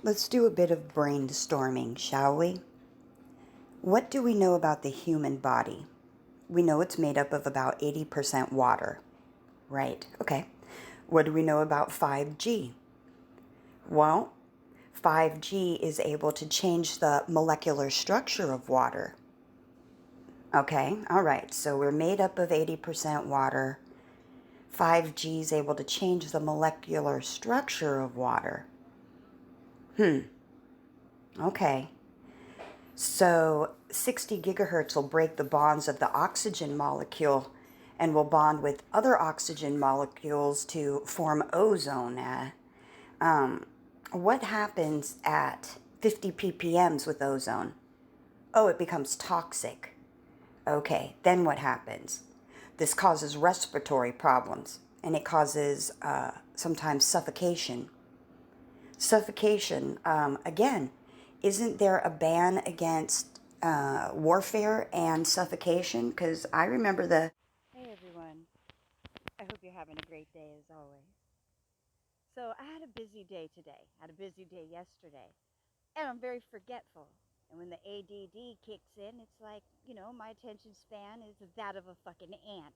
Let's do a bit of brainstorming, shall we? What do we know about the human body? We know it's made up of about 80% water. Right, okay. What do we know about 5G? Well, 5G is able to change the molecular structure of water. Okay, all right. So we're made up of 80% water. 5G is able to change the molecular structure of water. Okay. So 60 gigahertz will break the bonds of the oxygen molecule and will bond with other oxygen molecules to form ozone. What happens at 50 ppms with ozone? Oh, it becomes toxic. Okay, then what happens? This causes respiratory problems and it causes sometimes suffocation. Suffocation, again, isn't there a ban against warfare and suffocation? Because I remember the. Hey everyone, I hope you're having a great day as always. So I had a busy day today, had a busy day yesterday, and I'm very forgetful. And when the ADD kicks in, it's like, my attention span is that of a fucking ant.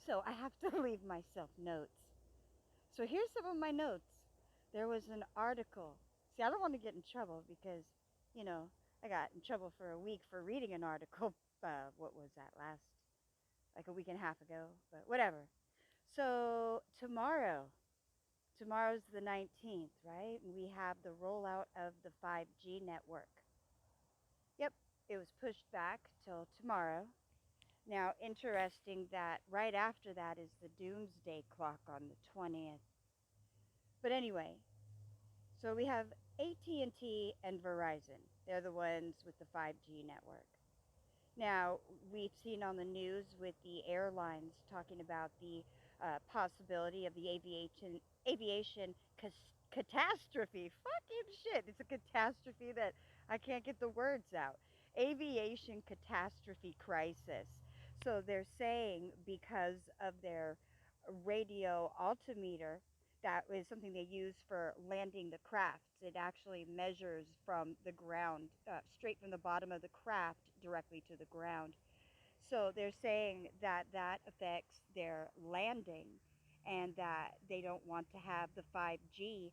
So I have to leave myself notes. So here's some of my notes. There was an article. See, I don't want to get in trouble because, you know, I got in trouble for a week for reading an article. What was that like a week and a half ago? But whatever. So tomorrow's the 19th, right? And we have the rollout of the 5G network. Yep, it was pushed back till tomorrow. Now, interesting that right after that is the doomsday clock on the 20th. But anyway, so we have AT&T and T and Verizon. They're the ones with the 5G network. Now, we've seen on the news with the airlines talking about the possibility of the aviation catastrophe. Fucking shit. It's a catastrophe that I can't get the words out. Aviation catastrophe crisis. So they're saying because of their radio altimeter, that is something they use for landing the crafts. It actually measures from the ground, straight from the bottom of the craft directly to the ground. So they're saying that that affects their landing and that they don't want to have the 5G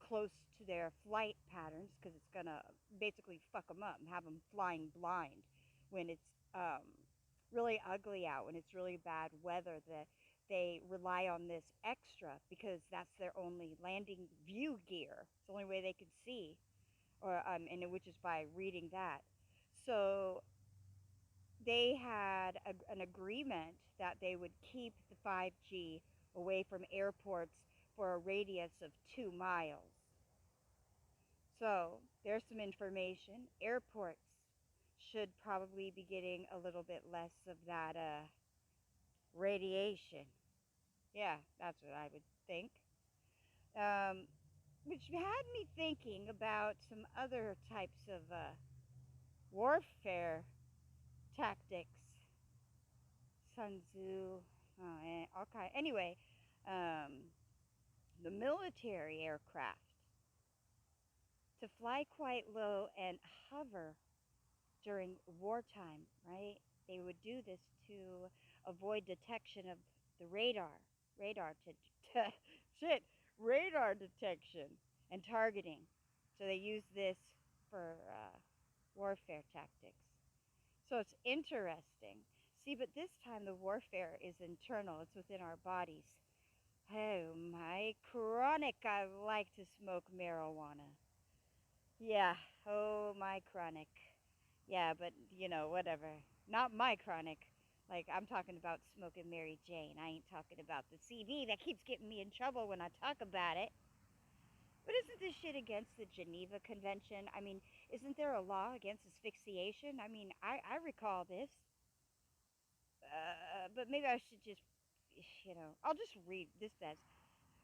close to their flight patterns because it's going to basically fuck them up and have them flying blind when it's really ugly out, when it's really bad weather. That they rely on this extra because that's their only landing view gear. It's the only way they can see, or and which is by reading that. So they had an agreement that they would keep the 5G away from airports for a radius of 2 miles. So there's some information. Airports should probably be getting a little bit less of that radiation. Yeah, that's what I would think. Um, which had me thinking about some other types of warfare tactics. Sun Tzu, all kind. Anyway, um, the military aircraft to fly quite low and hover during wartime, right? They would do this to avoid detection of the radar to shit, radar detection and targeting. So they use this for warfare tactics. So it's interesting. See, but this time the warfare is internal. It's within our bodies. Oh my, chronic, I like to smoke marijuana. Yeah, oh my chronic. Yeah, but whatever. Not my chronic. Like, I'm talking about smoking Mary Jane. I ain't talking about the CD that keeps getting me in trouble when I talk about it. But isn't this shit against the Geneva Convention? I mean, isn't there a law against asphyxiation? I mean, I recall this. But maybe I should just, I'll just read this says.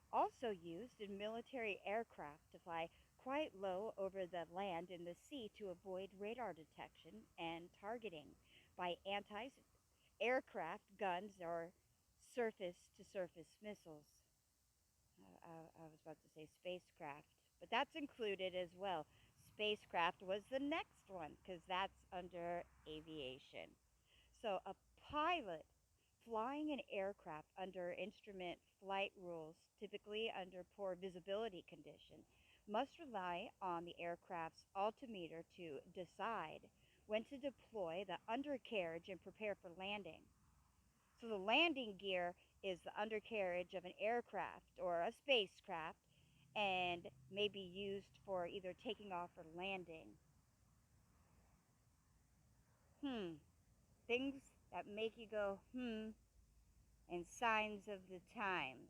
Also used in military aircraft to fly quite low over the land and the sea to avoid radar detection and targeting by anti-aircraft guns or surface-to-surface missiles. I was about to say spacecraft, but that's included as well. Spacecraft was the next one because that's under aviation. So a pilot flying an aircraft under instrument flight rules, typically under poor visibility conditions, must rely on the aircraft's altimeter to decide when to deploy the undercarriage and prepare for landing. So the landing gear is the undercarriage of an aircraft or a spacecraft and may be used for either taking off or landing. Things that make you go, and signs of the times.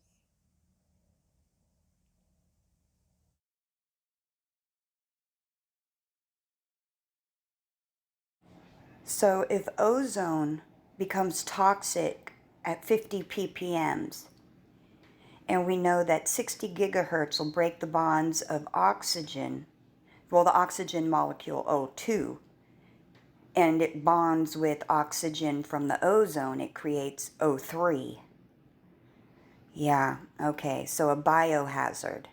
So if ozone becomes toxic at 50 ppms, and we know that 60 gigahertz will break the bonds of oxygen, well, the oxygen molecule O2, and it bonds with oxygen from the ozone, it creates O3. Yeah, okay, so a biohazard.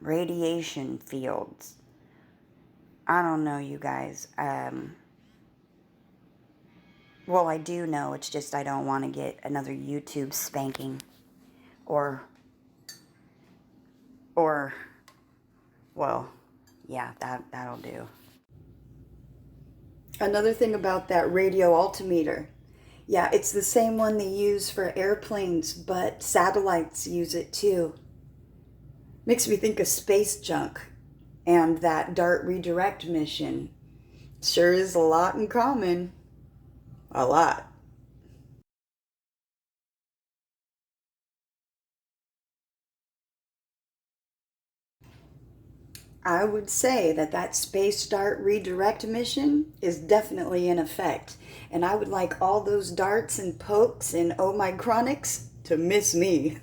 Radiation fields. I don't know, you guys. Well, I do know, it's just I don't want to get another YouTube spanking. Or, well, yeah, that'll do. Another thing about that radio altimeter. Yeah, it's the same one they use for airplanes, but satellites use it too. Makes me think of space junk and that DART redirect mission. Sure is a lot in common. A lot. I would say that that space DART redirect mission is definitely in effect. And I would like all those darts and pokes and omicronics to miss me.